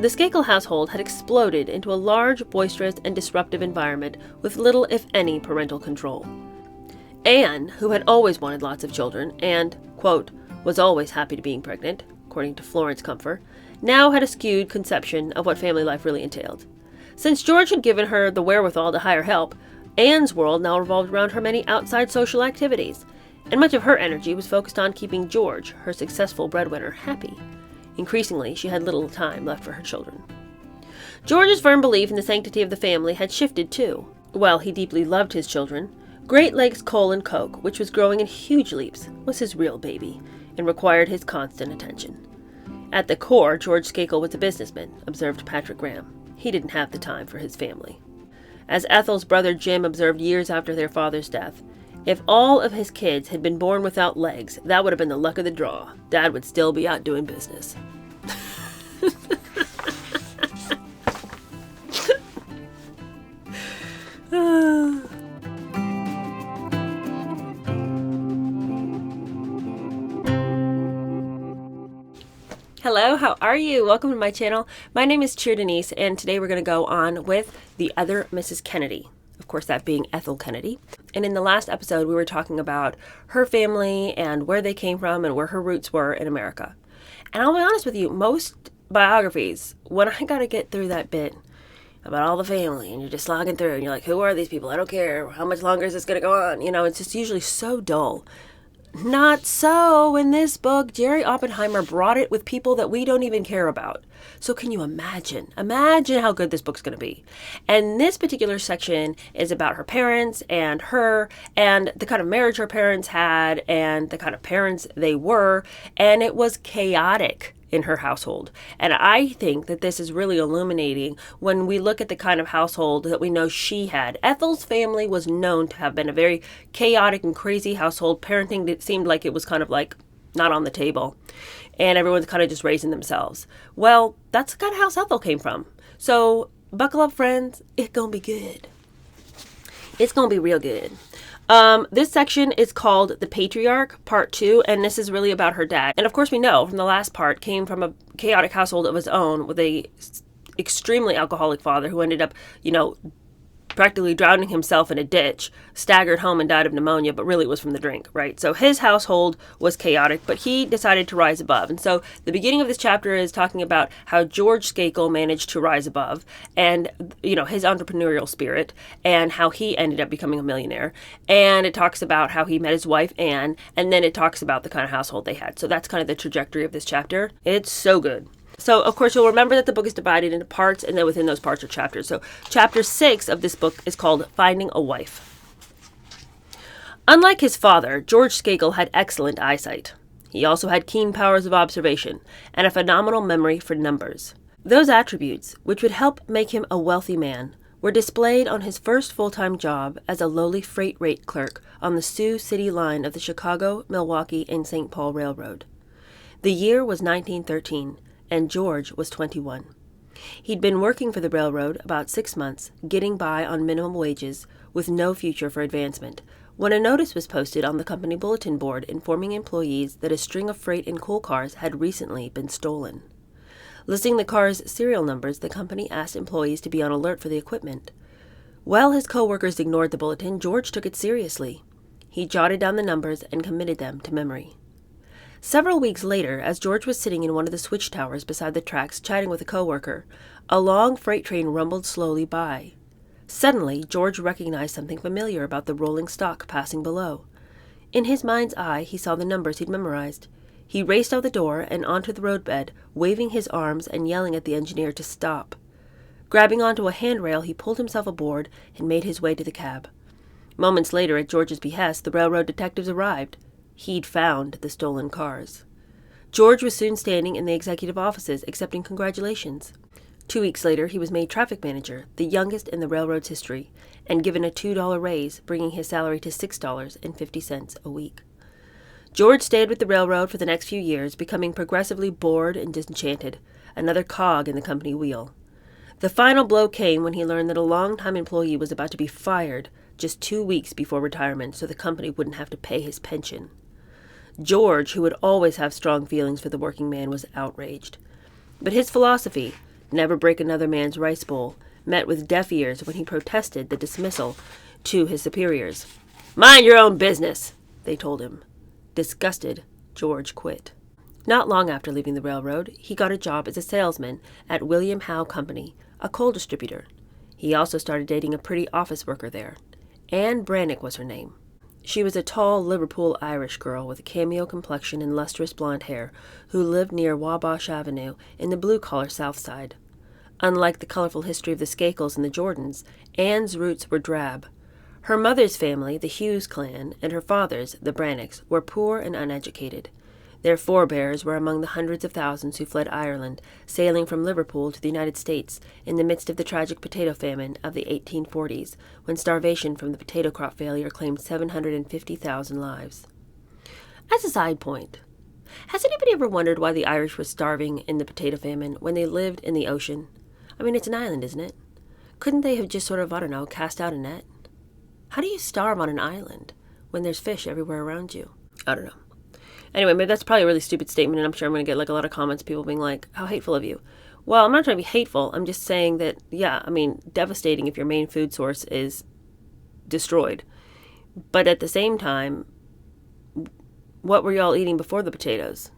The Skakel household had exploded into a large, boisterous, and disruptive environment with little, if any, parental control. Anne, who had always wanted lots of children and, quote, was always happy to being pregnant, according to Florence Comfort, now had a skewed conception of what family life really entailed. Since George had given her the wherewithal to hire help, Anne's world now revolved around her many outside social activities, and much of her energy was focused on keeping George, her successful breadwinner, happy. Increasingly, she had little time left for her children. George's firm belief in the sanctity of the family had shifted too. While he deeply loved his children, Great Lakes Coal and Coke, which was growing in huge leaps, was his real baby, and required his constant attention. At the core, George Skakel was a businessman, observed Patrick Graham. He didn't have the time for his family. As Ethel's brother Jim observed years after their father's death, if all of his kids had been born without legs, that would have been the luck of the draw. Dad would still be out doing business. Hello, how are you? Welcome to my channel. My name is Cheer Denise, and today we're going to go on with the other Mrs. Kennedy. Of course, that being Ethel Kennedy. And in the last episode, we were talking about her family and where they came from and where her roots were in America. And I'll be honest with you, most biographies, when I got to get through that bit about all the family and you're just slogging through and you're like, who are these people? I don't care. How much longer is this going to go on? You know, it's just usually so dull. Not so in this book. Jerry Oppenheimer brought it with people that we don't even care about. So can you imagine? Imagine how good this book's going to be. And this particular section is about her parents and her and the kind of marriage her parents had and the kind of parents they were. And it was chaotic in her household. And I think that this is really illuminating when we look at the kind of household that we know she had. Ethel's family was known to have been a very chaotic and crazy household. Parenting, it seemed like it was kind of like not on the table. And everyone's kind of just raising themselves. Well, that's the kind of house Ethel came from. So buckle up, friends. It's gonna be good. It's gonna be real good. This section is called The Patriarch, Part 2, and this is really about her dad. And of course we know from the last part, came from a chaotic household of his own with a extremely alcoholic father who ended up, practically drowning himself in a ditch, staggered home and died of pneumonia, but really it was from the drink, right? So his household was chaotic, but he decided to rise above. And so the beginning of this chapter is talking about how George Skakel managed to rise above and, his entrepreneurial spirit and how he ended up becoming a millionaire. And it talks about how he met his wife, Anne, and then it talks about the kind of household they had. So that's kind of the trajectory of this chapter. It's so good. So, of course, you'll remember that the book is divided into parts, and then within those parts are chapters. So, chapter 6 of this book is called Finding a Wife. Unlike his father, George Skakel had excellent eyesight. He also had keen powers of observation and a phenomenal memory for numbers. Those attributes, which would help make him a wealthy man, were displayed on his first full-time job as a lowly freight rate clerk on the Sioux City line of the Chicago, Milwaukee, and St. Paul Railroad. The year was 1913. And George was 21. He'd been working for the railroad about 6 months, getting by on minimum wages, with no future for advancement, when a notice was posted on the company bulletin board informing employees that a string of freight and coal cars had recently been stolen. Listing the cars' serial numbers, the company asked employees to be on alert for the equipment. While his co-workers ignored the bulletin, George took it seriously. He jotted down the numbers and committed them to memory. Several weeks later, as George was sitting in one of the switch towers beside the tracks chatting with a coworker, a long freight train rumbled slowly by. Suddenly, George recognized something familiar about the rolling stock passing below. In his mind's eye, he saw the numbers he'd memorized. He raced out the door and onto the roadbed, waving his arms and yelling at the engineer to stop. Grabbing onto a handrail, he pulled himself aboard and made his way to the cab. Moments later, at George's behest, the railroad detectives arrived. He'd found the stolen cars. George was soon standing in the executive offices accepting congratulations. 2 weeks later, he was made traffic manager, the youngest in the railroad's history, and given a $2 raise, bringing his salary to $6.50 a week. George stayed with the railroad for the next few years, becoming progressively bored and disenchanted, another cog in the company wheel. The final blow came when he learned that a longtime employee was about to be fired just 2 weeks before retirement so the company wouldn't have to pay his pension. George, who would always have strong feelings for the working man, was outraged. But his philosophy, never break another man's rice bowl, met with deaf ears when he protested the dismissal to his superiors. "Mind your own business," they told him. Disgusted, George quit. Not long after leaving the railroad, he got a job as a salesman at William Howe Company, a coal distributor. He also started dating a pretty office worker there. Anne Brannick was her name. She was a tall Liverpool Irish girl with a cameo complexion and lustrous blonde hair who lived near Wabash Avenue in the blue-collar South Side. Unlike the colorful history of the Skakels and the Jordans, Anne's roots were drab. Her mother's family, the Hughes clan, and her father's, the Brannicks, were poor and uneducated. Their forebears were among the hundreds of thousands who fled Ireland, sailing from Liverpool to the United States in the midst of the tragic potato famine of the 1840s, when starvation from the potato crop failure claimed 750,000 lives. As a side point, has anybody ever wondered why the Irish were starving in the potato famine when they lived in the ocean? I mean, it's an island, isn't it? Couldn't they have just sort of, cast out a net? How do you starve on an island when there's fish everywhere around you? I don't know. Anyway, maybe that's probably a really stupid statement, and I'm sure I'm going to get a lot of comments, people being like, how hateful of you. Well, I'm not trying to be hateful. I'm just saying that, devastating if your main food source is destroyed. But at the same time, what were y'all eating before the potatoes?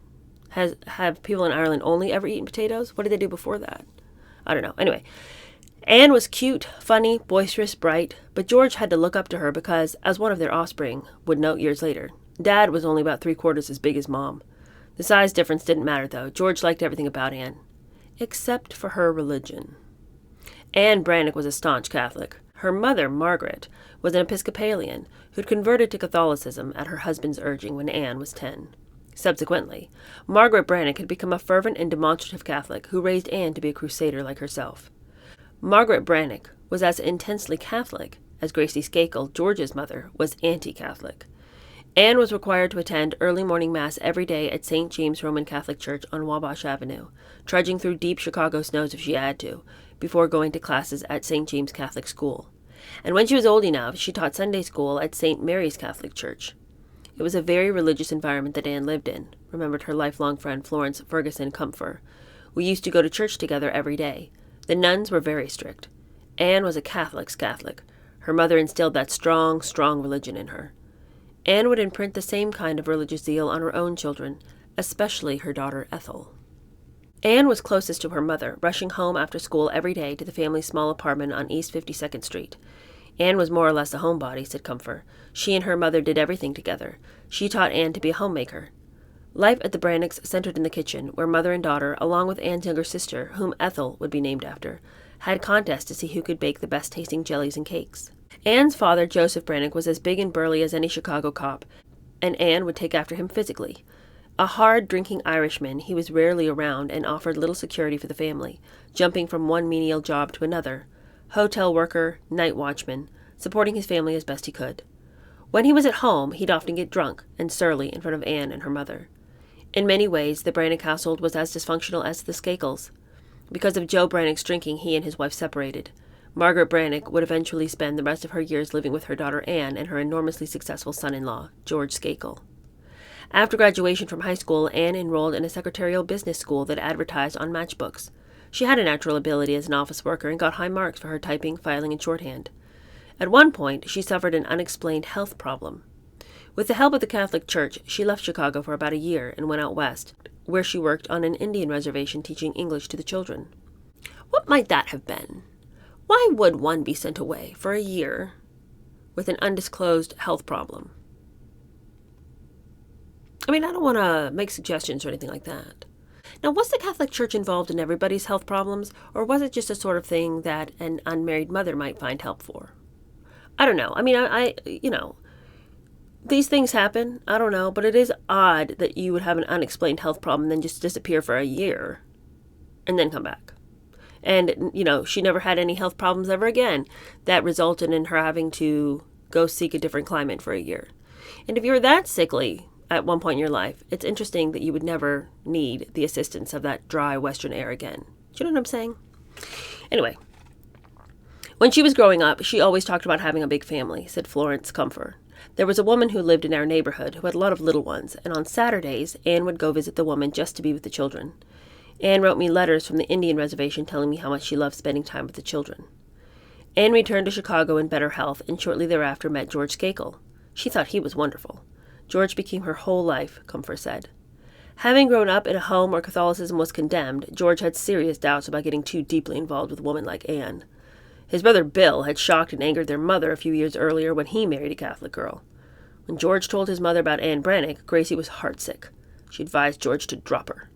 Have people in Ireland only ever eaten potatoes? What did they do before that? I don't know. Anyway, Anne was cute, funny, boisterous, bright, but George had to look up to her because, as one of their offspring would note years later, Dad was only about 3/4 as big as Mom. The size difference didn't matter, though. George liked everything about Anne, except for her religion. Anne Brannick was a staunch Catholic. Her mother, Margaret, was an Episcopalian who'd converted to Catholicism at her husband's urging when Anne was 10. Subsequently, Margaret Brannick had become a fervent and demonstrative Catholic who raised Anne to be a crusader like herself. Margaret Brannick was as intensely Catholic as Gracie Skakel, George's mother, was anti-Catholic. Anne was required to attend early morning mass every day at St. James Roman Catholic Church on Wabash Avenue, trudging through deep Chicago snows if she had to, before going to classes at St. James Catholic School. And when she was old enough, she taught Sunday school at St. Mary's Catholic Church. It was a very religious environment that Anne lived in, remembered her lifelong friend Florence Ferguson Comfer. We used to go to church together every day. The nuns were very strict. Anne was a Catholic's Catholic. Her mother instilled that strong, strong religion in her. Anne would imprint the same kind of religious zeal on her own children, especially her daughter Ethel. Anne was closest to her mother, rushing home after school every day to the family's small apartment on East 52nd Street. Anne was more or less a homebody, said Comfer. She and her mother did everything together. She taught Anne to be a homemaker. Life at the Brannicks centered in the kitchen, where mother and daughter, along with Anne's younger sister, whom Ethel would be named after, had contests to see who could bake the best-tasting jellies and cakes. Anne's father, Joseph Brannick, was as big and burly as any Chicago cop, and Anne would take after him physically. A hard-drinking Irishman, he was rarely around and offered little security for the family, jumping from one menial job to another, hotel worker, night watchman, supporting his family as best he could. When he was at home, he'd often get drunk and surly in front of Anne and her mother. In many ways, the Brannick household was as dysfunctional as the Skakels. Because of Joe Brannick's drinking, he and his wife separated. Margaret Brannick would eventually spend the rest of her years living with her daughter Anne and her enormously successful son-in-law, George Skakel. After graduation from high school, Anne enrolled in a secretarial business school that advertised on matchbooks. She had a natural ability as an office worker and got high marks for her typing, filing, and shorthand. At one point, she suffered an unexplained health problem. With the help of the Catholic Church, she left Chicago for about a year and went out west, where she worked on an Indian reservation teaching English to the children. What might that have been? Why would one be sent away for a year with an undisclosed health problem? I mean, I don't want to make suggestions or anything like that. Now, was the Catholic Church involved in everybody's health problems, or was it just a sort of thing that an unmarried mother might find help for? I don't know. I mean, these things happen. I don't know, but it is odd that you would have an unexplained health problem and then just disappear for a year and then come back. And, she never had any health problems ever again. That resulted in her having to go seek a different climate for a year. And if you're that sickly at one point in your life, it's interesting that you would never need the assistance of that dry Western air again. Do you know what I'm saying? Anyway, when she was growing up, she always talked about having a big family, said Florence Comfer. There was a woman who lived in our neighborhood who had a lot of little ones, and on Saturdays, Anne would go visit the woman just to be with the children. Anne wrote me letters from the Indian reservation telling me how much she loved spending time with the children. Anne returned to Chicago in better health and shortly thereafter met George Skakel. She thought he was wonderful. George became her whole life, Comfort said. Having grown up in a home where Catholicism was condemned, George had serious doubts about getting too deeply involved with a woman like Anne. His brother Bill had shocked and angered their mother a few years earlier when he married a Catholic girl. When George told his mother about Anne Brannock, Gracie was heartsick. She advised George to drop her.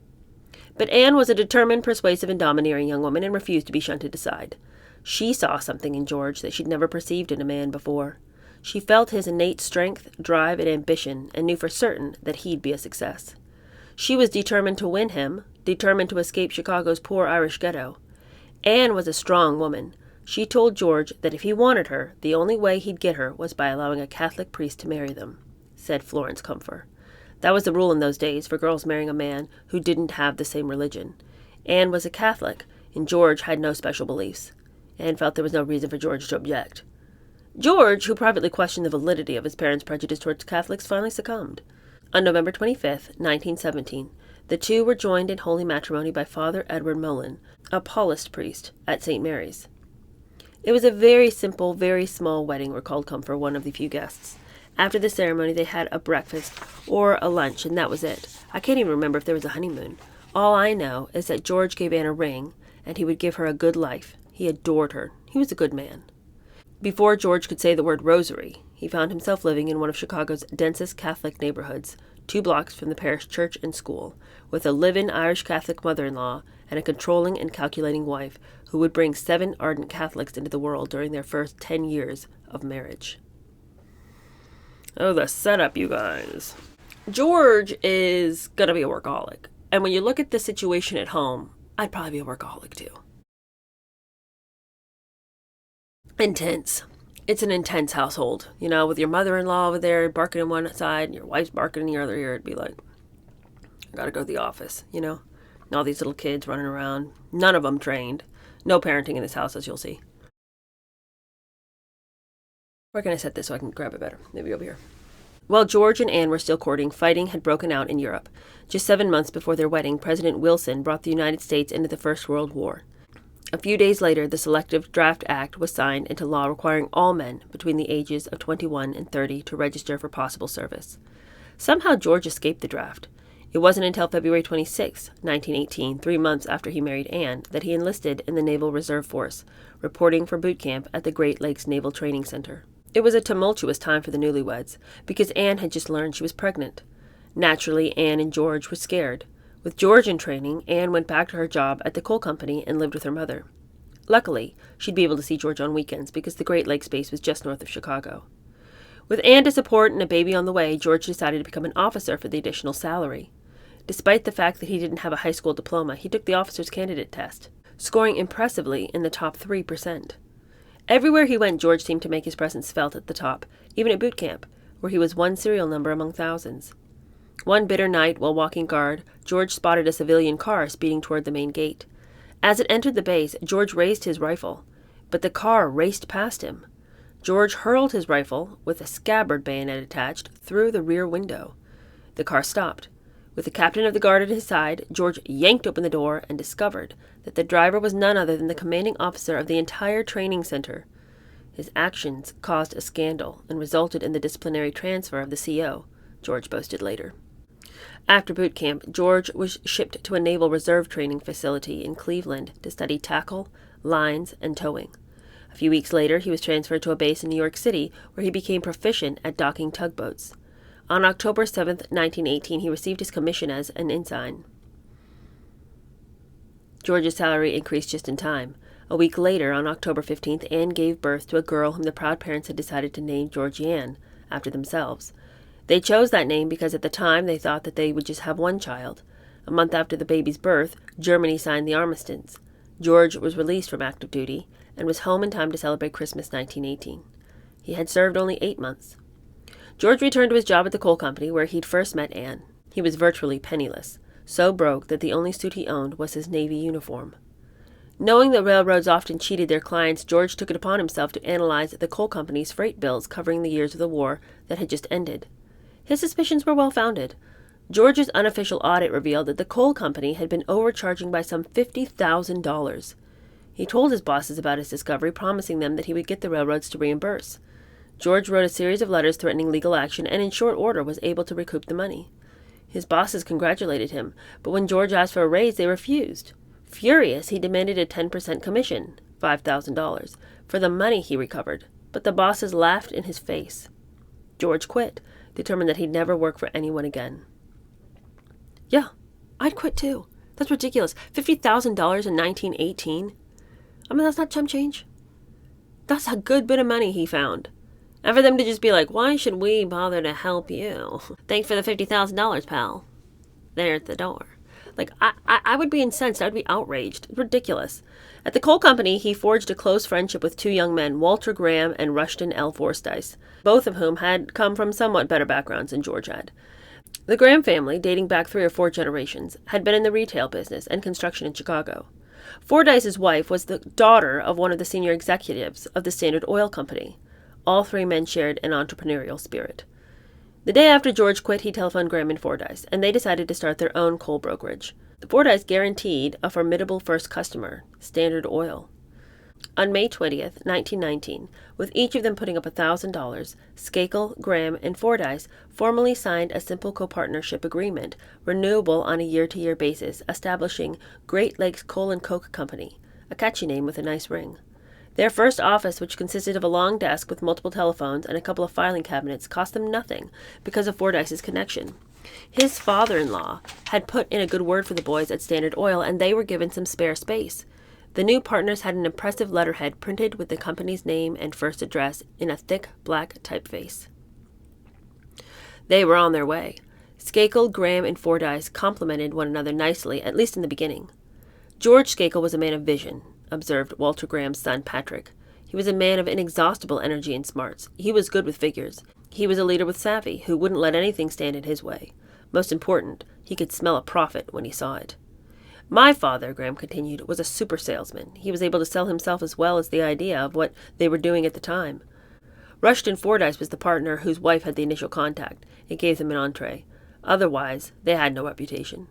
But Anne was a determined, persuasive, and domineering young woman and refused to be shunted aside. She saw something in George that she'd never perceived in a man before. She felt his innate strength, drive, and ambition, and knew for certain that he'd be a success. She was determined to win him, determined to escape Chicago's poor Irish ghetto. Anne was a strong woman. She told George that if he wanted her, the only way he'd get her was by allowing a Catholic priest to marry them, said Florence Comfer. That was the rule in those days for girls marrying a man who didn't have the same religion. Anne was a Catholic, and George had no special beliefs. Anne felt there was no reason for George to object. George, who privately questioned the validity of his parents' prejudice towards Catholics, finally succumbed. On November 25, 1917, the two were joined in holy matrimony by Father Edward Mullen, a Paulist priest, at St. Mary's. It was a very simple, very small wedding, recalled Comfer, one of the few guests. After the ceremony, they had a breakfast or a lunch, and that was it. I can't even remember if there was a honeymoon. All I know is that George gave Anne a ring, and he would give her a good life. He adored her. He was a good man. Before George could say the word rosary, he found himself living in one of Chicago's densest Catholic neighborhoods, 2 blocks from the parish church and school, with a live-in Irish Catholic mother-in-law and a controlling and calculating wife who would bring 7 ardent Catholics into the world during their first 10 years of marriage. Oh, the setup, you guys. George is going to be a workaholic. And when you look at the situation at home, I'd probably be a workaholic too. Intense. It's an intense household, with your mother-in-law over there barking on one side and your wife's barking in the other ear. It'd be like, I gotta go to the office, and all these little kids running around, none of them trained. No parenting in this house, as you'll see. Where can I set this so I can grab it better? Maybe over here. While George and Anne were still courting, fighting had broken out in Europe. Just 7 months before their wedding, President Wilson brought the United States into the First World War. A few days later, the Selective Draft Act was signed into law requiring all men between the ages of 21 and 30 to register for possible service. Somehow George escaped the draft. It wasn't until February 26, 1918, 3 months after he married Anne, that he enlisted in the Naval Reserve Force, reporting for boot camp at the Great Lakes Naval Training Center. It was a tumultuous time for the newlyweds, because Anne had just learned she was pregnant. Naturally, Anne and George were scared. With George in training, Anne went back to her job at the coal company and lived with her mother. Luckily, she'd be able to see George on weekends because the Great Lakes base was just north of Chicago. With Anne to support and a baby on the way, George decided to become an officer for the additional salary. Despite the fact that he didn't have a high school diploma, he took the officer's candidate test, scoring impressively in the top 3%. Everywhere he went, George seemed to make his presence felt at the top, even at boot camp, where he was one serial number among thousands. One bitter night, while walking guard, George spotted a civilian car speeding toward the main gate. As it entered the base, George raised his rifle, but the car raced past him. George hurled his rifle, with a scabbard bayonet attached, through the rear window. The car stopped. With the captain of the guard at his side, George yanked open the door and discovered that the driver was none other than the commanding officer of the entire training center. His actions caused a scandal and resulted in the disciplinary transfer of the CO, George boasted later. After boot camp, George was shipped to a Naval Reserve training facility in Cleveland to study tackle, lines, and towing. A few weeks later, he was transferred to a base in New York City, where he became proficient at docking tugboats. On October 7, 1918, he received his commission as an ensign. George's salary increased just in time. A week later, on October 15th, Anne gave birth to a girl whom the proud parents had decided to name Georgianne, after themselves. They chose that name because at the time they thought that they would just have one child. A month after the baby's birth, Germany signed the armistice. George was released from active duty and was home in time to celebrate Christmas 1918. He had served only 8 months. George returned to his job at the coal company where he'd first met Anne. He was virtually penniless, so broke that the only suit he owned was his Navy uniform. Knowing that railroads often cheated their clients, George took it upon himself to analyze the coal company's freight bills covering the years of the war that had just ended. His suspicions were well-founded. George's unofficial audit revealed that the coal company had been overcharging by some $50,000. He told his bosses about his discovery, promising them that he would get the railroads to reimburse. George wrote a series of letters threatening legal action and in short order was able to recoup the money. His bosses congratulated him, but when George asked for a raise, they refused. Furious, he demanded a 10% commission, $5,000, for the money he recovered, but the bosses laughed in his face. George quit, determined that he'd never work for anyone again. Yeah, I'd quit too. That's ridiculous. $50,000 in 1918? I mean, that's not chump change. That's a good bit of money he found. And for them to just be like, why should we bother to help you? Thanks for the $50,000, pal. There at the door. Like, I would be incensed. I would be outraged. Ridiculous. At the coal company, he forged a close friendship with two young men, Walter Graham and Rushton L. Forsythe, both of whom had come from somewhat better backgrounds than George had. The Graham family, dating back 3 or 4 generations, had been in the retail business and construction in Chicago. Fordyce's wife was the daughter of one of the senior executives of the Standard Oil Company. All 3 men shared an entrepreneurial spirit. The day after George quit, he telephoned Graham and Fordyce, and they decided to start their own coal brokerage. Fordyce guaranteed a formidable first customer, Standard Oil. On May 20th, 1919, with each of them putting up $1,000, Skakel, Graham, and Fordyce formally signed a simple copartnership agreement, renewable on a year-to-year basis, establishing Great Lakes Coal and Coke Company, a catchy name with a nice ring. Their first office, which consisted of a long desk with multiple telephones and a couple of filing cabinets, cost them nothing because of Fordyce's connection. His father-in-law had put in a good word for the boys at Standard Oil, and they were given some spare space. The new partners had an impressive letterhead printed with the company's name and first address in a thick black typeface. They were on their way. Skakel, Graham, and Fordyce complimented one another nicely, at least in the beginning. George Skakel was a man of vision, observed Walter Graham's son, Patrick. He was a man of inexhaustible energy and smarts. He was good with figures. He was a leader with savvy, who wouldn't let anything stand in his way. Most important, he could smell a profit when he saw it. My father, Graham continued, was a super salesman. He was able to sell himself as well as the idea of what they were doing at the time. Rushton Fordyce was the partner whose wife had the initial contact. It gave them an entree. Otherwise, they had no reputation.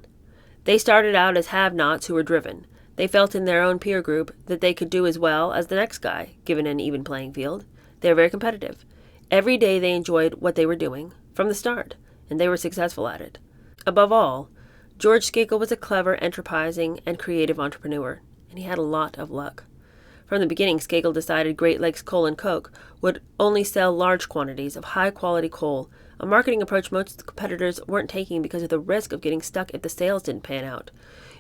They started out as have-nots who were driven. They felt in their own peer group that they could do as well as the next guy, given an even playing field. They were very competitive. Every day they enjoyed what they were doing, from the start, and they were successful at it. Above all, George Skakel was a clever, enterprising, and creative entrepreneur, and he had a lot of luck. From the beginning, Skakel decided Great Lakes Coal and Coke would only sell large quantities of high-quality coal, a marketing approach most competitors weren't taking because of the risk of getting stuck if the sales didn't pan out.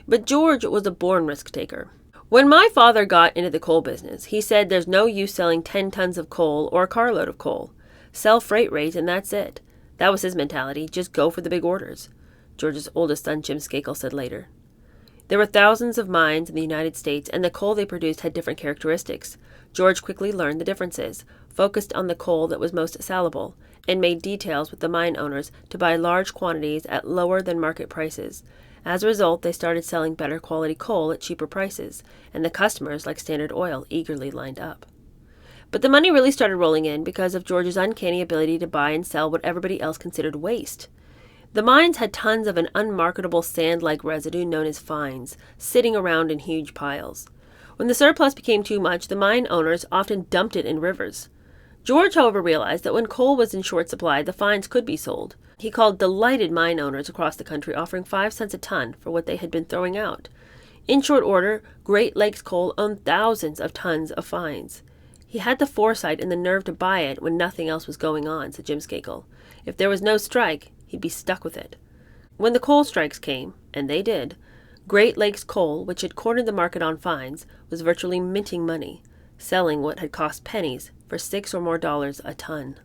But George was a born risk-taker. When my father got into the coal business, he said there's no use selling 10 tons of coal or a carload of coal. Sell freight rates and that's it. That was his mentality, just go for the big orders. George's oldest son, Jim Skakel, said later. There were thousands of mines in the United States, and the coal they produced had different characteristics. George quickly learned the differences, focused on the coal that was most salable, and made details with the mine owners to buy large quantities at lower than market prices. As a result, they started selling better quality coal at cheaper prices, and the customers, like Standard Oil, eagerly lined up. But the money really started rolling in because of George's uncanny ability to buy and sell what everybody else considered waste. The mines had tons of an unmarketable sand-like residue known as fines, sitting around in huge piles. When the surplus became too much, the mine owners often dumped it in rivers. George, however, realized that when coal was in short supply, the fines could be sold. He called delighted mine owners across the country, offering 5 cents a ton for what they had been throwing out. In short order, Great Lakes Coal owned thousands of tons of fines. He had the foresight and the nerve to buy it when nothing else was going on, said Jim Skakel. If there was no strike, he'd be stuck with it. When the coal strikes came, and they did, Great Lakes Coal, which had cornered the market on fines, was virtually minting money, selling what had cost pennies for $6 or more a ton.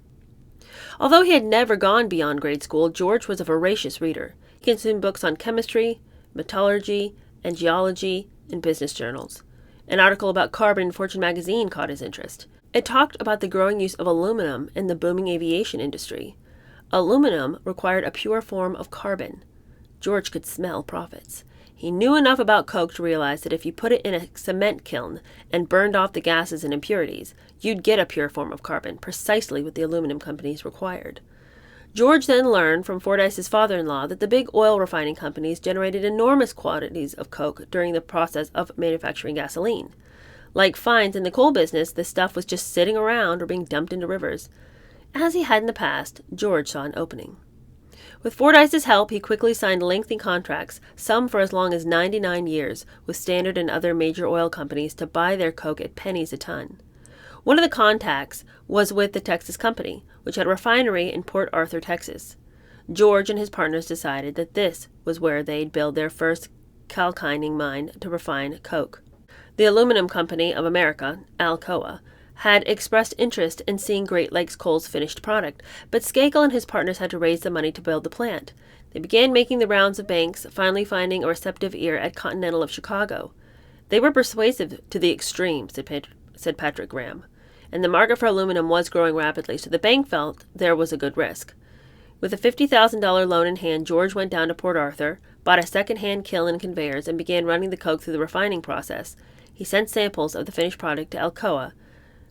Although he had never gone beyond grade school, George was a voracious reader. He consumed books on chemistry, metallurgy, and geology, and business journals. An article about carbon in Fortune magazine caught his interest. It talked about the growing use of aluminum in the booming aviation industry. Aluminum required a pure form of carbon. George could smell profits. He knew enough about coke to realize that if you put it in a cement kiln and burned off the gases and impurities, you'd get a pure form of carbon, precisely what the aluminum companies required. George then learned from Fordyce's father-in-law that the big oil refining companies generated enormous quantities of coke during the process of manufacturing gasoline. Like fines in the coal business, the stuff was just sitting around or being dumped into rivers. As he had in the past, George saw an opening. With Fordyce's help, he quickly signed lengthy contracts, some for as long as 99 years, with Standard and other major oil companies to buy their coke at pennies a ton. One of the contacts was with the Texas Company, which had a refinery in Port Arthur, Texas. George and his partners decided that this was where they'd build their first calcining mine to refine coke. The Aluminum Company of America, Alcoa, had expressed interest in seeing Great Lakes Coal's finished product, but Skakel and his partners had to raise the money to build the plant. They began making the rounds of banks, finally finding a receptive ear at Continental of Chicago. They were persuasive to the extreme, said Patrick Graham, and the market for aluminum was growing rapidly, so the bank felt there was a good risk. With a $50,000 loan in hand, George went down to Port Arthur, bought a second-hand kiln and conveyors, and began running the coke through the refining process. He sent samples of the finished product to Alcoa.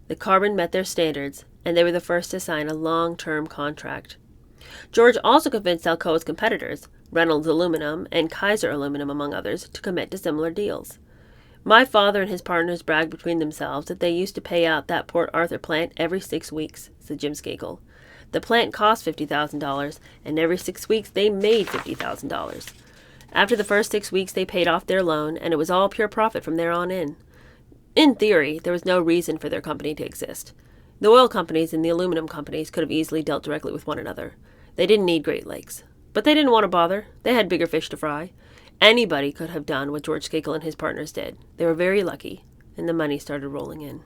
The carbon met their standards, and they were the first to sign a long-term contract. George also convinced Alcoa's competitors, Reynolds Aluminum and Kaiser Aluminum among others, to commit to similar deals. My father and his partners bragged between themselves that they used to pay out that Port Arthur plant every 6 weeks, said Jim Skakel. The plant cost $50,000, and every 6 weeks they made $50,000. After the first 6 weeks they paid off their loan, and it was all pure profit from there on in. In theory, there was no reason for their company to exist. The oil companies and the aluminum companies could have easily dealt directly with one another. They didn't need Great Lakes. But they didn't want to bother. They had bigger fish to fry. Anybody could have done what George Skakel and his partners did. They were very lucky, and the money started rolling in.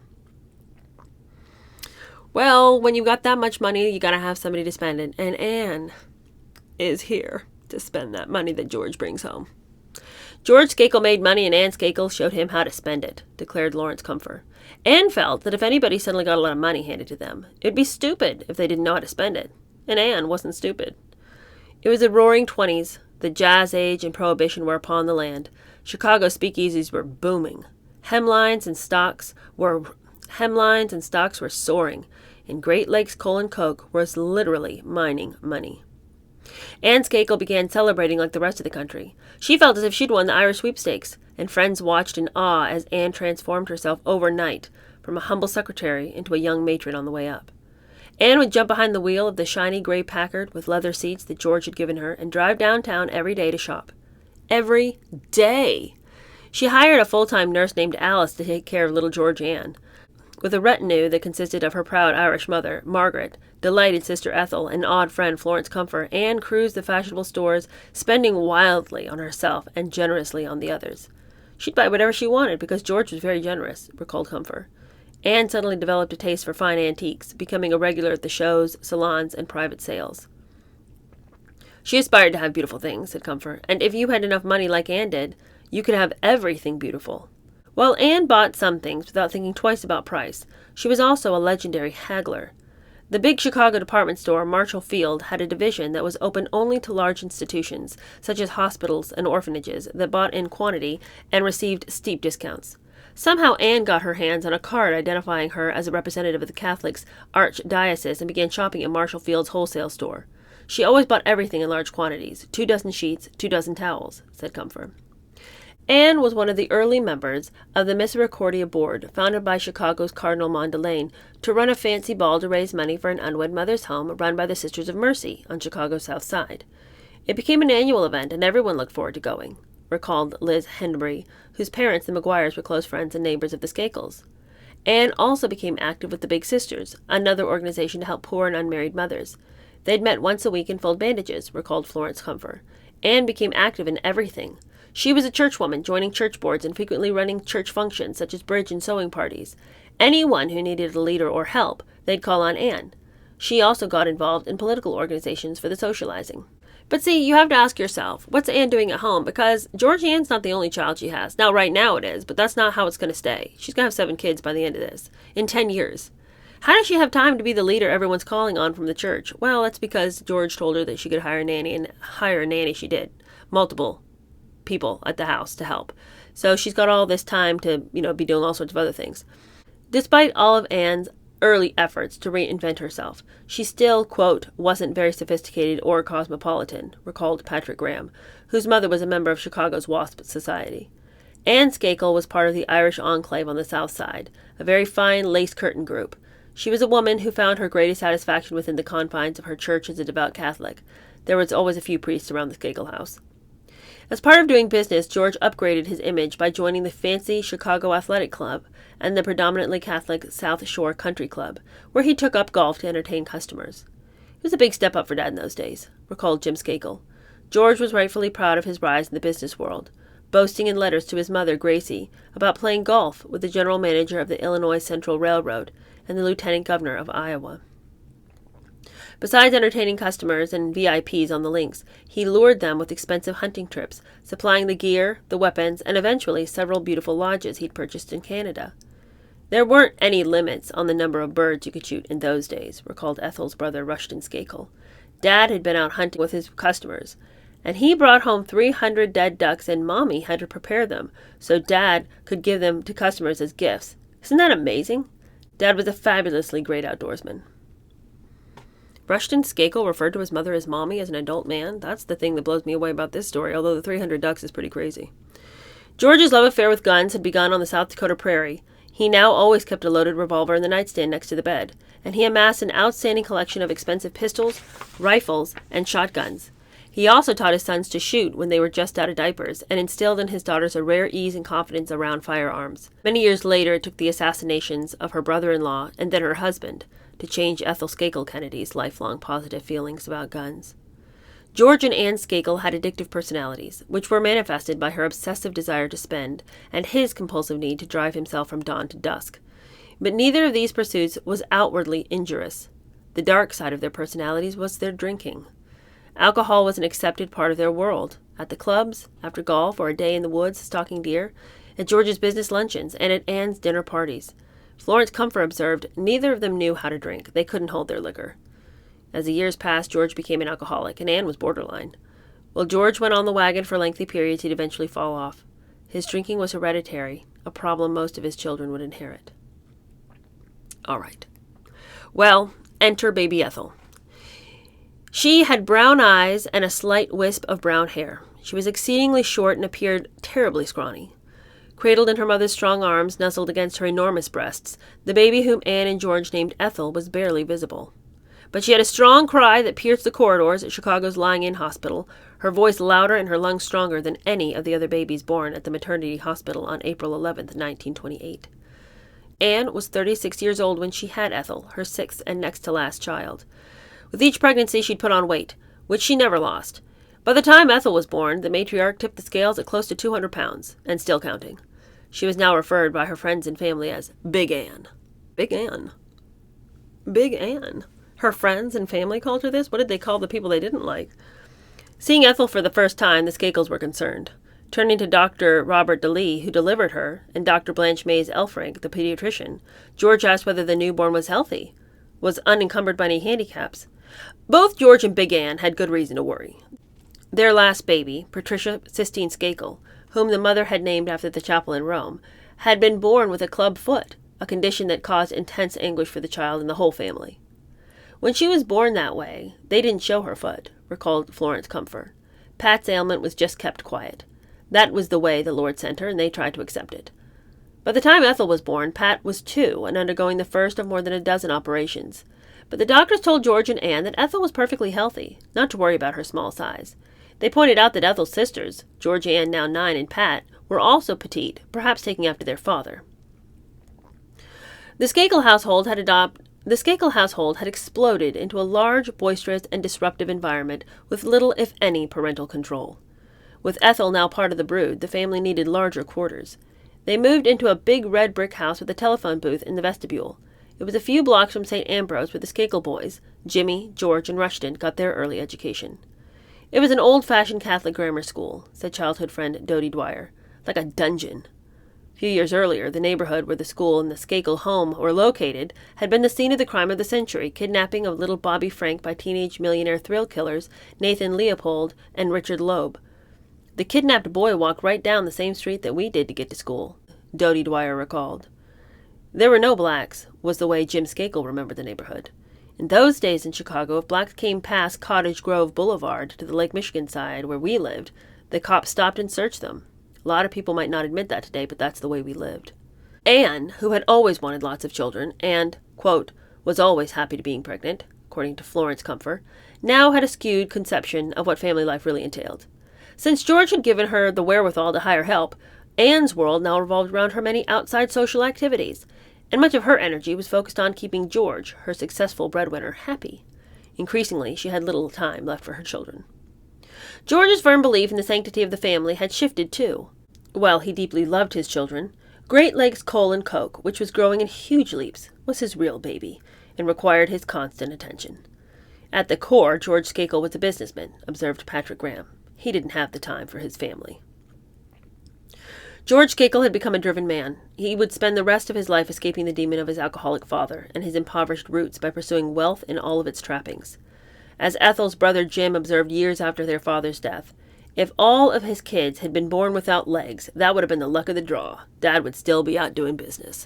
Well, when you've got that much money, you gotta have somebody to spend it, and Anne is here to spend that money that George brings home. George Skakel made money, and Anne Skakel showed him how to spend it, declared Lawrence Comfer. Anne felt that if anybody suddenly got a lot of money handed to them, it would be stupid if they didn't know how to spend it, and Anne wasn't stupid. It was the roaring 20s. The Jazz Age and Prohibition were upon the land. Chicago speakeasies were booming. Hemlines and stocks were soaring, and Great Lakes Coal and Coke was literally mining money. Anne Skakel began celebrating like the rest of the country. She felt as if she'd won the Irish sweepstakes, and friends watched in awe as Anne transformed herself overnight from a humble secretary into a young matron on the way up. Anne would jump behind the wheel of the shiny gray Packard with leather seats that George had given her and drive downtown every day to shop. Every day! She hired a full-time nurse named Alice to take care of little George Anne. With a retinue that consisted of her proud Irish mother, Margaret, delighted sister Ethel, and odd friend Florence Comfer, Anne cruised the fashionable stores, spending wildly on herself and generously on the others. She'd buy whatever she wanted because George was very generous, recalled Comfer. Anne suddenly developed a taste for fine antiques, becoming a regular at the shows, salons, and private sales. She aspired to have beautiful things, said Comfer, and if you had enough money like Anne did, you could have everything beautiful. While Anne bought some things without thinking twice about price, she was also a legendary haggler. The big Chicago department store, Marshall Field, had a division that was open only to large institutions, such as hospitals and orphanages, that bought in quantity and received steep discounts. Somehow Anne got her hands on a card identifying her as a representative of the Catholics' archdiocese and began shopping at Marshall Field's wholesale store. She always bought everything in large quantities, 24 sheets, 24 towels, said Comfer. Anne was one of the early members of the Misericordia Board, founded by Chicago's Cardinal Mondelaine, to run a fancy ball to raise money for an unwed mother's home run by the Sisters of Mercy on Chicago's South Side. It became an annual event, and everyone looked forward to going, recalled Liz Henbury, whose parents, the McGuires, were close friends and neighbors of the Skakels. Anne also became active with the Big Sisters, another organization to help poor and unmarried mothers. They'd met once a week and fold bandages, recalled Florence Comfer. Anne became active in everything. She was a churchwoman, joining church boards and frequently running church functions such as bridge and sewing parties. Anyone who needed a leader or help, they'd call on Anne. She also got involved in political organizations for the socializing. But see, you have to ask yourself, what's Anne doing at home? Because George Ann's not the only child she has. Now, right now it is, but that's not how it's going to stay. She's going to have 7 kids by the end of this, in 10 years. How does she have time to be the leader everyone's calling on from the church? Well, that's because George told her that she could hire a nanny, and hire a nanny she did. Multiple people at the house to help. So she's got all this time to, be doing all sorts of other things. Despite all of Anne's early efforts to reinvent herself, she still, quote, wasn't very sophisticated or cosmopolitan, recalled Patrick Graham, whose mother was a member of Chicago's WASP Society. Anne Skakel was part of the Irish enclave on the South Side, a very fine lace-curtain group. She was a woman who found her greatest satisfaction within the confines of her church as a devout Catholic. There was always a few priests around the Skakel house. As part of doing business, George upgraded his image by joining the fancy Chicago Athletic Club and the predominantly Catholic South Shore Country Club, where he took up golf to entertain customers. It was a big step up for Dad in those days, recalled Jim Skakel. George was rightfully proud of his rise in the business world, boasting in letters to his mother, Gracie, about playing golf with the general manager of the Illinois Central Railroad and the lieutenant governor of Iowa. Besides entertaining customers and VIPs on the links, he lured them with expensive hunting trips, supplying the gear, the weapons, and eventually several beautiful lodges he'd purchased in Canada. There weren't any limits on the number of birds you could shoot in those days, recalled Ethel's brother Rushton Skakel. Dad had been out hunting with his customers, and he brought home 300 dead ducks, and Mommy had to prepare them so Dad could give them to customers as gifts. Isn't that amazing? Dad was a fabulously great outdoorsman. Rushton Skakel referred to his mother as Mommy as an adult man. That's the thing that blows me away about this story, although the 300 ducks is pretty crazy. George's love affair with guns had begun on the South Dakota prairie. He now always kept a loaded revolver in the nightstand next to the bed, and he amassed an outstanding collection of expensive pistols, rifles, and shotguns. He also taught his sons to shoot when they were just out of diapers, and instilled in his daughters a rare ease and confidence around firearms. Many years later, it took the assassinations of her brother-in-law and then her husband to change Ethel Skakel Kennedy's lifelong positive feelings about guns. George and Anne Skakel had addictive personalities, which were manifested by her obsessive desire to spend and his compulsive need to drive himself from dawn to dusk. But neither of these pursuits was outwardly injurious. The dark side of their personalities was their drinking. Alcohol was an accepted part of their world, at the clubs, after golf, or a day in the woods stalking deer, at George's business luncheons, and at Anne's dinner parties. Florence Comfort observed, neither of them knew how to drink. They couldn't hold their liquor. As the years passed, George became an alcoholic, and Anne was borderline. While George went on the wagon for lengthy periods, he'd eventually fall off. His drinking was hereditary, a problem most of his children would inherit. All right. Well, enter baby Ethel. She had brown eyes and a slight wisp of brown hair. She was exceedingly short and appeared terribly scrawny. Cradled in her mother's strong arms, nuzzled against her enormous breasts, the baby whom Anne and George named Ethel was barely visible. But she had a strong cry that pierced the corridors at Chicago's lying-in hospital, her voice louder and her lungs stronger than any of the other babies born at the maternity hospital on April 11th, 1928. Anne was 36 years old when she had Ethel, her sixth and next-to-last child. With each pregnancy, she'd put on weight, which she never lost. By the time Ethel was born, the matriarch tipped the scales at close to 200 pounds, and still counting. She was now referred by her friends and family as Big Anne. Big Anne. Big Anne. Her friends and family called her this? What did they call the people they didn't like? Seeing Ethel for the first time, the Skakels were concerned. Turning to Dr. Robert DeLee, who delivered her, and Dr. Blanche Mays Elfrank, the pediatrician, George asked whether the newborn was healthy, was unencumbered by any handicaps. Both George and Big Anne had good reason to worry. Their last baby, Patricia Sistine Skakel, whom the mother had named after the chapel in Rome, had been born with a club foot, a condition that caused intense anguish for the child and the whole family. When she was born that way, they didn't show her foot, recalled Florence Comfort. Pat's ailment was just kept quiet. That was the way the Lord sent her, and they tried to accept it. By the time Ethel was born, Pat was 2 and undergoing the first of more than a dozen operations. But the doctors told George and Anne that Ethel was perfectly healthy, not to worry about her small size. They pointed out that Ethel's sisters, George Ann, now 9, and Pat, were also petite, perhaps taking after their father. The Skakel household had exploded into a large, boisterous, and disruptive environment with little, if any, parental control. With Ethel now part of the brood, the family needed larger quarters. They moved into a big red brick house with a telephone booth in the vestibule. It was a few blocks from St. Ambrose where the Skakel boys, Jimmy, George, and Rushton, got their early education. It was an old-fashioned Catholic grammar school, said childhood friend Dodie Dwyer, like a dungeon. A few years earlier, the neighborhood where the school and the Skakel home were located had been the scene of the crime of the century, kidnapping of little Bobby Frank by teenage millionaire thrill killers Nathan Leopold and Richard Loeb. The kidnapped boy walked right down the same street that we did to get to school, Dodie Dwyer recalled. There were no blacks, was the way Jim Skakel remembered the neighborhood. In those days in Chicago, if blacks came past Cottage Grove Boulevard to the Lake Michigan side where we lived, the cops stopped and searched them. A lot of people might not admit that today, but that's the way we lived. Anne, who had always wanted lots of children and, quote, was always happy to being pregnant, according to Florence Comfer, now had a skewed conception of what family life really entailed. Since George had given her the wherewithal to hire help, Anne's world now revolved around her many outside social activities, and much of her energy was focused on keeping George, her successful breadwinner, happy. Increasingly, she had little time left for her children. George's firm belief in the sanctity of the family had shifted, too. While he deeply loved his children, Great Lakes Coal and Coke, which was growing in huge leaps, was his real baby, and required his constant attention. At the core, George Skakel was a businessman, observed Patrick Graham. He didn't have the time for his family. George Skakel had become a driven man. He would spend the rest of his life escaping the demon of his alcoholic father and his impoverished roots by pursuing wealth in all of its trappings. As Ethel's brother Jim observed years after their father's death, if all of his kids had been born without legs, that would have been the luck of the draw. Dad would still be out doing business.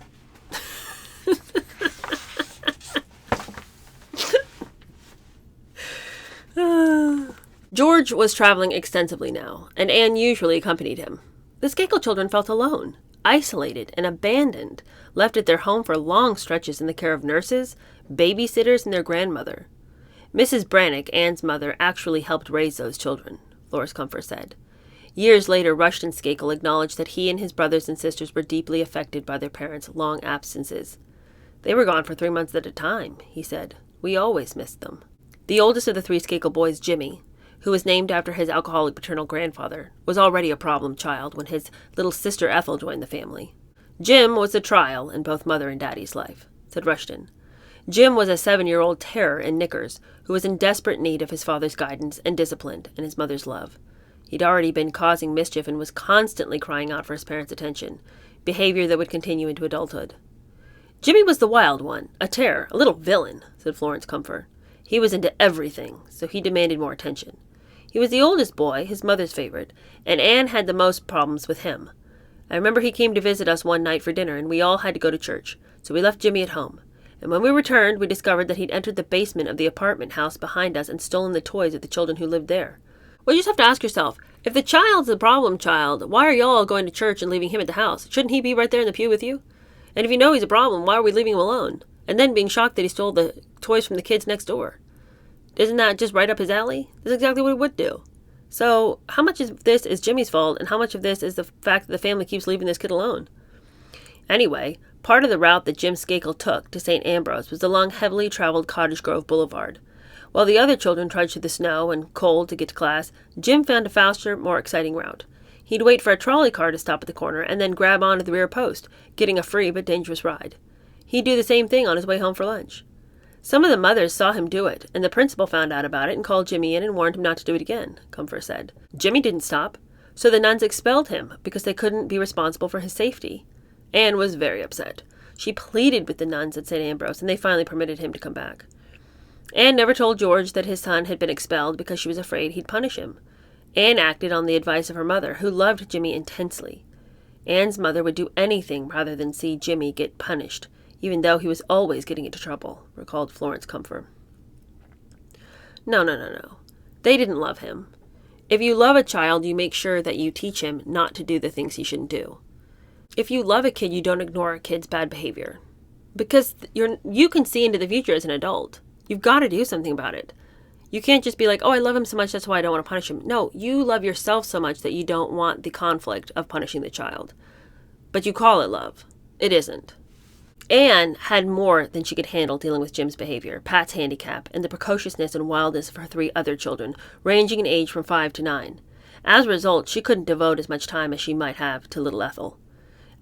George was traveling extensively now, and Anne usually accompanied him. The Skakel children felt alone, isolated, and abandoned, left at their home for long stretches in the care of nurses, babysitters, and their grandmother. Mrs. Brannick, Anne's mother, actually helped raise those children, Florence Comfer said. Years later, Rushton Skakel acknowledged that he and his brothers and sisters were deeply affected by their parents' long absences. They were gone for 3 months at a time, he said. We always missed them. The oldest of the 3 Skakel boys, Jimmy, who was named after his alcoholic paternal grandfather, was already a problem child when his little sister Ethel joined the family. Jim was a trial in both Mother and Daddy's life, said Rushton. Jim was a 7-year-old terror in knickers who was in desperate need of his father's guidance and discipline and his mother's love. He'd already been causing mischief and was constantly crying out for his parents' attention, behavior that would continue into adulthood. Jimmy was the wild one, a terror, a little villain, said Florence Comfer. He was into everything, so he demanded more attention. He was the oldest boy, his mother's favorite, and Anne had the most problems with him. I remember he came to visit us one night for dinner, and we all had to go to church, so we left Jimmy at home. And when we returned, we discovered that he'd entered the basement of the apartment house behind us and stolen the toys of the children who lived there. Well, you just have to ask yourself, if the child's the problem child, why are y'all going to church and leaving him at the house? Shouldn't he be right there in the pew with you? And if you know he's a problem, why are we leaving him alone? And then being shocked that he stole the toys from the kids next door. Isn't that just right up his alley? That's exactly what he would do. So, how much of this is Jimmy's fault, and how much of this is the fact that the family keeps leaving this kid alone? Anyway, part of the route that Jim Skakel took to St. Ambrose was along heavily traveled Cottage Grove Boulevard. While the other children trudged through the snow and cold to get to class, Jim found a faster, more exciting route. He'd wait for a trolley car to stop at the corner and then grab onto the rear post, getting a free but dangerous ride. He'd do the same thing on his way home for lunch. Some of the mothers saw him do it, and the principal found out about it and called Jimmy in and warned him not to do it again, Comfer said. Jimmy didn't stop, so the nuns expelled him because they couldn't be responsible for his safety. Anne was very upset. She pleaded with the nuns at St. Ambrose, and they finally permitted him to come back. Anne never told George that his son had been expelled because she was afraid he'd punish him. Anne acted on the advice of her mother, who loved Jimmy intensely. Anne's mother would do anything rather than see Jimmy get punished, even though he was always getting into trouble, recalled Florence Comfer. No. They didn't love him. If you love a child, you make sure that you teach him not to do the things he shouldn't do. If you love a kid, you don't ignore a kid's bad behavior. Because you can see into the future as an adult. You've got to do something about it. You can't just be like, oh, I love him so much, that's why I don't want to punish him. No, you love yourself so much that you don't want the conflict of punishing the child. But you call it love. It isn't. Anne had more than she could handle dealing with Jim's behavior, Pat's handicap, and the precociousness and wildness of her 3 other children, ranging in age from 5 to 9. As a result, she couldn't devote as much time as she might have to little Ethel.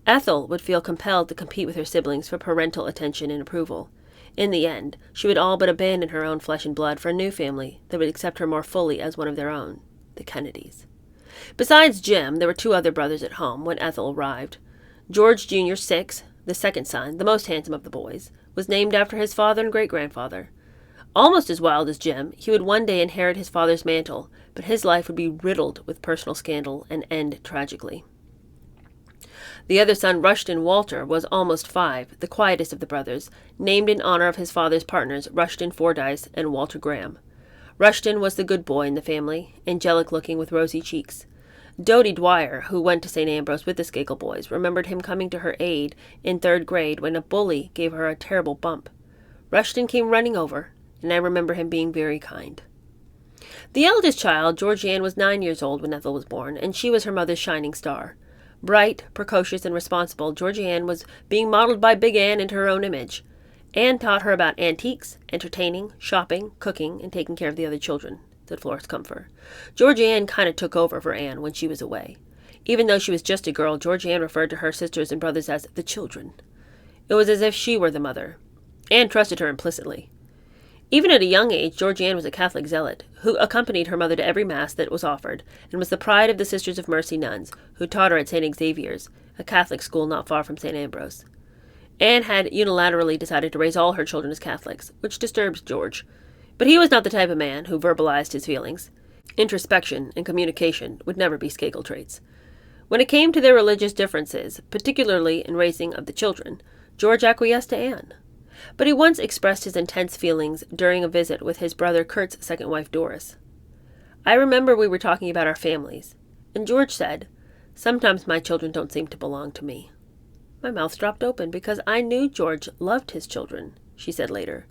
Ethel would feel compelled to compete with her siblings for parental attention and approval. In the end, she would all but abandon her own flesh and blood for a new family that would accept her more fully as one of their own, the Kennedys. Besides Jim, there were 2 other brothers at home when Ethel arrived. George Jr., 6, the second son, the most handsome of the boys, was named after his father and great-grandfather. Almost as wild as Jim, he would one day inherit his father's mantle, but his life would be riddled with personal scandal and end tragically. The other son, Rushton Walter, was almost 5, the quietest of the brothers, named in honor of his father's partners, Rushton Fordyce and Walter Graham. Rushton was the good boy in the family, angelic-looking with rosy cheeks. Dodie Dwyer, who went to St. Ambrose with the Skakel boys, remembered him coming to her aid in 3rd grade when a bully gave her a terrible bump. Rushton came running over, and I remember him being very kind. The eldest child, Georgianne, was 9 years old when Ethel was born, and she was her mother's shining star. Bright, precocious, and responsible, Georgianne was being modeled by Big Ann into her own image. Anne taught her about antiques, entertaining, shopping, cooking, and taking care of the other children, said Florence Comfer. Georgianne kind of took over for Anne when she was away. Even though she was just a girl, Georgianne referred to her sisters and brothers as the children. It was as if she were the mother. Anne trusted her implicitly. Even at a young age, Georgianne was a Catholic zealot, who accompanied her mother to every Mass that was offered, and was the pride of the Sisters of Mercy nuns, who taught her at St. Xavier's, a Catholic school not far from St. Ambrose. Anne had unilaterally decided to raise all her children as Catholics, which disturbed George. But he was not the type of man who verbalized his feelings. Introspection and communication would never be Skakel traits. When it came to their religious differences, particularly in raising of the children, George acquiesced to Anne. But he once expressed his intense feelings during a visit with his brother Kurt's second wife, Doris. I remember we were talking about our families, and George said, "Sometimes my children don't seem to belong to me." My mouth dropped open because I knew George loved his children, she said later.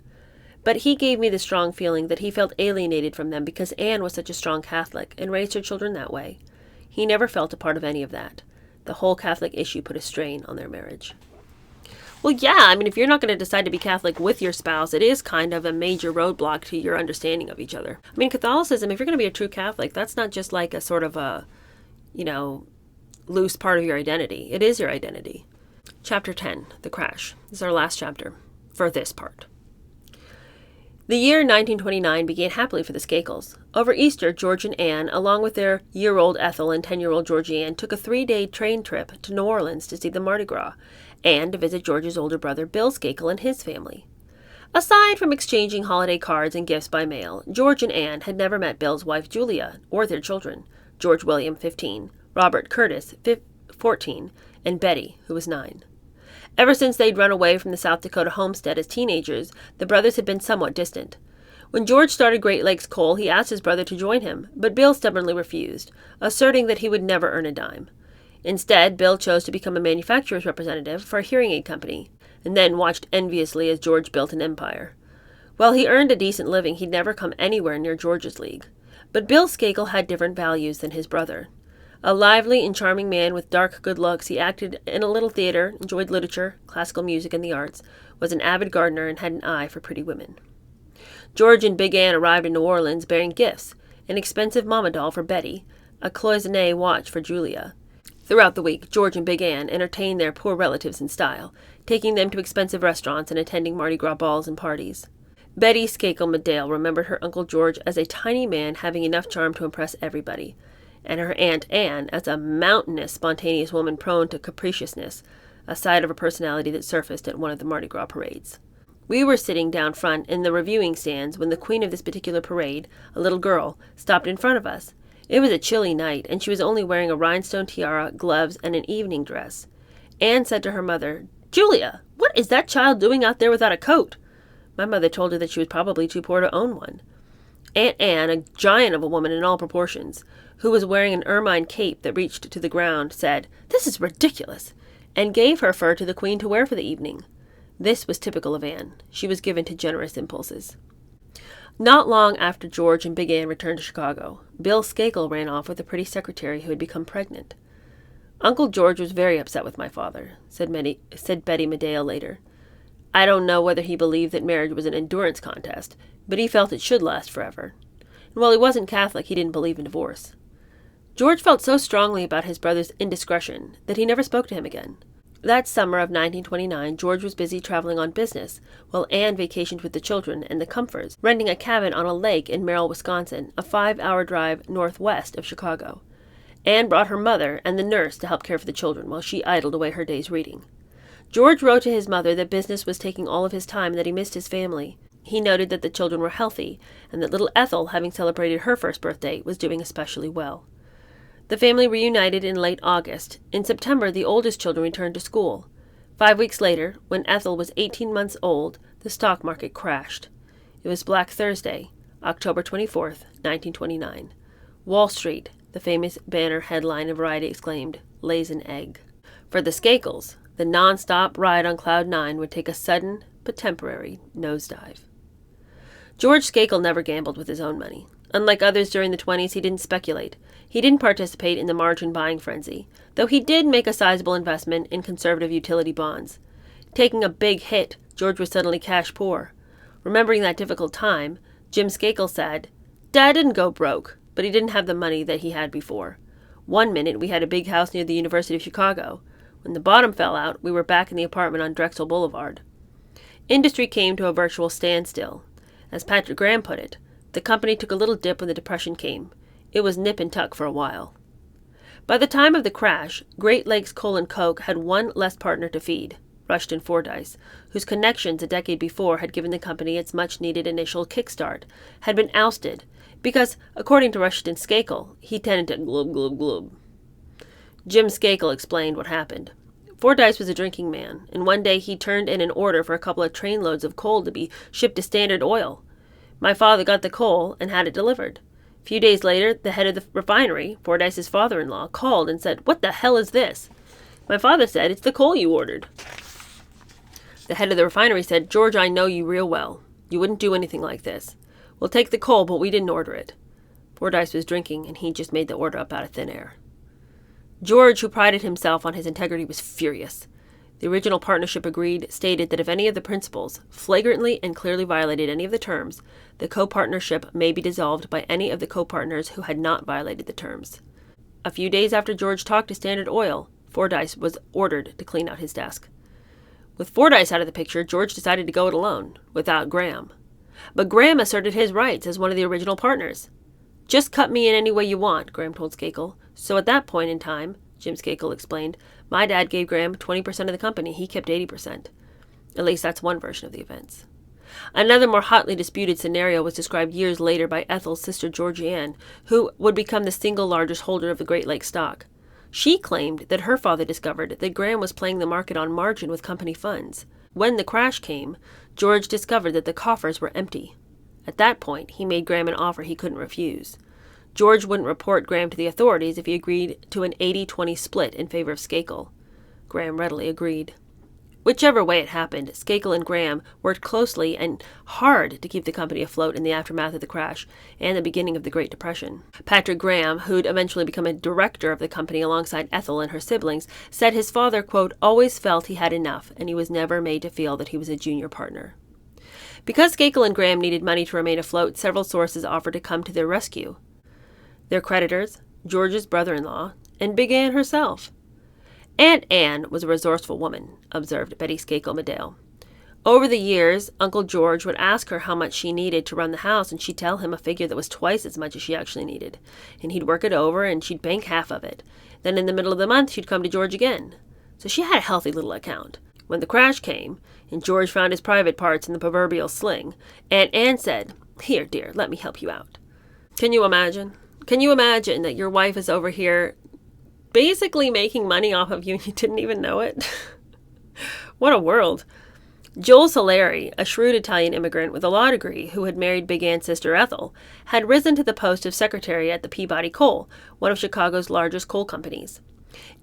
But he gave me the strong feeling that he felt alienated from them because Anne was such a strong Catholic and raised her children that way. He never felt a part of any of that. The whole Catholic issue put a strain on their marriage. Well, yeah, I mean, if you're not going to decide to be Catholic with your spouse, it is kind of a major roadblock to your understanding of each other. I mean, Catholicism, if you're going to be a true Catholic, that's not just like a sort of a, loose part of your identity. It is your identity. Chapter 10, The Crash. This is our last chapter for this part. The year 1929 began happily for the Skakels. Over Easter, George and Anne, along with their year-old Ethel and 10-year-old Georgianne, took a 3-day train trip to New Orleans to see the Mardi Gras, and to visit George's older brother Bill Skakel and his family. Aside from exchanging holiday cards and gifts by mail, George and Anne had never met Bill's wife Julia or their children, George William, 15, Robert Curtis, 14, and Betty, who was 9. Ever since they'd run away from the South Dakota homestead as teenagers, the brothers had been somewhat distant. When George started Great Lakes Coal, he asked his brother to join him, but Bill stubbornly refused, asserting that he would never earn a dime. Instead, Bill chose to become a manufacturer's representative for a hearing aid company, and then watched enviously as George built an empire. While he earned a decent living, he'd never come anywhere near George's league. But Bill Skakel had different values than his brother. A lively and charming man with dark good looks, he acted in a little theater, enjoyed literature, classical music, and the arts, was an avid gardener, and had an eye for pretty women. George and Big Ann arrived in New Orleans bearing gifts, an expensive mama doll for Betty, a cloisonné watch for Julia. Throughout the week, George and Big Ann entertained their poor relatives in style, taking them to expensive restaurants and attending Mardi Gras balls and parties. Betty Skakel Madale remembered her Uncle George as a tiny man having enough charm to impress everybody, and her Aunt Anne as a mountainous, spontaneous woman prone to capriciousness, a side of her personality that surfaced at one of the Mardi Gras parades. We were sitting down front in the reviewing stands when the queen of this particular parade, a little girl, stopped in front of us. It was a chilly night, and she was only wearing a rhinestone tiara, gloves, and an evening dress. Anne said to her mother, "Julia, what is that child doing out there without a coat?" My mother told her that she was probably too poor to own one. Aunt Anne, a giant of a woman in all proportions, who was wearing an ermine cape that reached to the ground, said, "This is ridiculous," and gave her fur to the queen to wear for the evening. This was typical of Anne. She was given to generous impulses. Not long after George and Big Ann returned to Chicago, Bill Skakel ran off with a pretty secretary who had become pregnant. "Uncle George was very upset with my father," said Betty Madale later. "I don't know whether he believed that marriage was an endurance contest, but he felt it should last forever. And while he wasn't Catholic, he didn't believe in divorce." George felt so strongly about his brother's indiscretion that he never spoke to him again. That summer of 1929, George was busy traveling on business, while Anne vacationed with the children and the Comforts, renting a cabin on a lake in Merrill, Wisconsin, a 5-hour drive northwest of Chicago. Anne brought her mother and the nurse to help care for the children while she idled away her days reading. George wrote to his mother that business was taking all of his time and that he missed his family. He noted that the children were healthy and that little Ethel, having celebrated her first birthday, was doing especially well. The family reunited in late August. In September, the oldest children returned to school. 5 weeks later, when Ethel was 18 months old, the stock market crashed. It was Black Thursday, October 24th, 1929. Wall Street, the famous banner headline in Variety exclaimed, lays an egg. For the Skakels, the non-stop ride on Cloud 9 would take a sudden but temporary nosedive. George Skakel never gambled with his own money. Unlike others during the 20s, he didn't speculate. He didn't participate in the margin buying frenzy, though he did make a sizable investment in conservative utility bonds. Taking a big hit, George was suddenly cash poor. Remembering that difficult time, Jim Skakel said, "Dad didn't go broke, but he didn't have the money that he had before. One minute we had a big house near the University of Chicago. When the bottom fell out, we were back in the apartment on Drexel Boulevard." Industry came to a virtual standstill. As Patrick Graham put it, the company took a little dip when the Depression came. It was nip and tuck for a while. By the time of the crash, Great Lakes Coal and Coke had one less partner to feed, Rushton Fordyce, whose connections a decade before had given the company its much-needed initial kickstart, had been ousted because, according to Rushton Skakel, he tended to glub, glub, glub. Jim Skakel explained what happened. Fordyce was a drinking man, and one day he turned in an order for a couple of trainloads of coal to be shipped to Standard Oil. My father got the coal and had it delivered. A few days later, the head of the refinery, Fordyce's father-in-law, called and said, "What the hell is this?" My father said, "It's the coal you ordered." The head of the refinery said, "George, I know you real well. You wouldn't do anything like this. We'll take the coal, but we didn't order it." Fordyce was drinking, and he just made the order up out of thin air. George, who prided himself on his integrity, was furious. The original partnership stated that if any of the principals flagrantly and clearly violated any of the terms, the co-partnership may be dissolved by any of the co-partners who had not violated the terms. A few days after George talked to Standard Oil, Fordyce was ordered to clean out his desk. With Fordyce out of the picture, George decided to go it alone, without Graham. But Graham asserted his rights as one of the original partners. "Just cut me in any way you want," Graham told Skakel. "So at that point in time," Jim Skakel explained, "my dad gave Graham 20% of the company. He kept 80%. At least that's one version of the events. Another more hotly disputed scenario was described years later by Ethel's sister Georgianne, who would become the single largest holder of the Great Lakes stock. She claimed that her father discovered that Graham was playing the market on margin with company funds. When the crash came, George discovered that the coffers were empty. At that point, he made Graham an offer he couldn't refuse. George wouldn't report Graham to the authorities if he agreed to an 80-20 split in favor of Skakel. Graham readily agreed. Whichever way it happened, Skakel and Graham worked closely and hard to keep the company afloat in the aftermath of the crash and the beginning of the Great Depression. Patrick Graham, who'd eventually become a director of the company alongside Ethel and her siblings, said his father, quote, always felt he had enough, and he was never made to feel that he was a junior partner. Because Skakel and Graham needed money to remain afloat, several sources offered to come to their rescue. Their creditors, George's brother-in-law, and Big Ann herself. Aunt Ann was a resourceful woman, observed Betty Skakel-Medale. Over the years, Uncle George would ask her how much she needed to run the house, and she'd tell him a figure that was twice as much as she actually needed. And he'd work it over, and she'd bank half of it. Then in the middle of the month, she'd come to George again. So she had a healthy little account. When the crash came, and George found his private parts in the proverbial sling, Aunt Ann said, "Here, dear, let me help you out." Can you imagine? Can you imagine that your wife is over here basically making money off of you and you didn't even know it? What a world. Joel Solari, a shrewd Italian immigrant with a law degree who had married Big Ann's sister Ethel, had risen to the post of secretary at the Peabody Coal, one of Chicago's largest coal companies.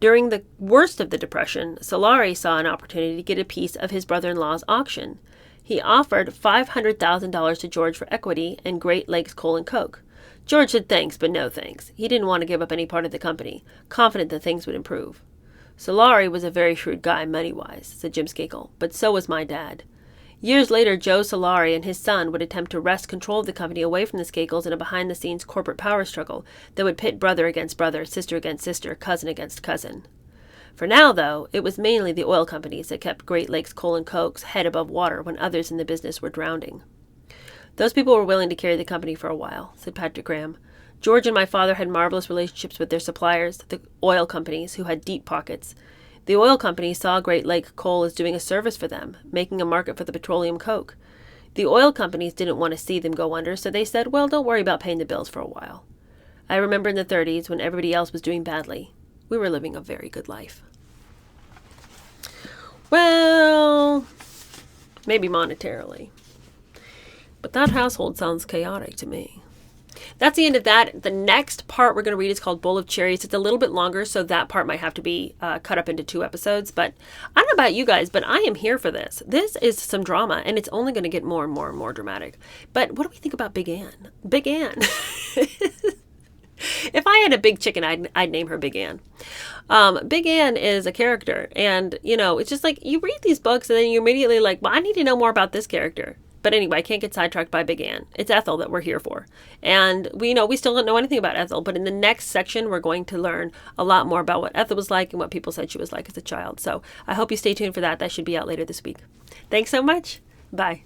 During the worst of the Depression, Solari saw an opportunity to get a piece of his brother-in-law's auction. He offered $500,000 to George for equity in Great Lakes Coal and Coke. George said thanks, but no thanks. He didn't want to give up any part of the company, confident that things would improve. Solari was a very shrewd guy money-wise, said Jim Skakel, but so was my dad. Years later, Joe Solari and his son would attempt to wrest control of the company away from the Skakels in a behind-the-scenes corporate power struggle that would pit brother against brother, sister against sister, cousin against cousin. For now, though, it was mainly the oil companies that kept Great Lakes Coal and Coke's head above water when others in the business were drowning. Those people were willing to carry the company for a while, said Patrick Graham. George and my father had marvelous relationships with their suppliers, the oil companies, who had deep pockets. The oil companies saw Great Lake Coal as doing a service for them, making a market for the petroleum coke. The oil companies didn't want to see them go under, so they said, well, don't worry about paying the bills for a while. I remember in the 30s when everybody else was doing badly. We were living a very good life. Well, maybe monetarily. But that household sounds chaotic to me. That's the end of that. The next part we're going to read is called Bowl of Cherries. It's a little bit longer, so that part might have to be cut up into 2 episodes. But I don't know about you guys, but I am here for this. This is some drama, and it's only going to get more and more and more dramatic. But what do we think about Big Ann? Big Ann. If I had a big chicken, I'd name her Big Ann. Big Ann is a character, and, it's just like you read these books, and then you're immediately like, well, I need to know more about this character. But anyway, I can't get sidetracked by Big Ann. It's Ethel that we're here for. And we still don't know anything about Ethel, but in the next section, we're going to learn a lot more about what Ethel was like and what people said she was like as a child. So I hope you stay tuned for that. That should be out later this week. Thanks so much. Bye.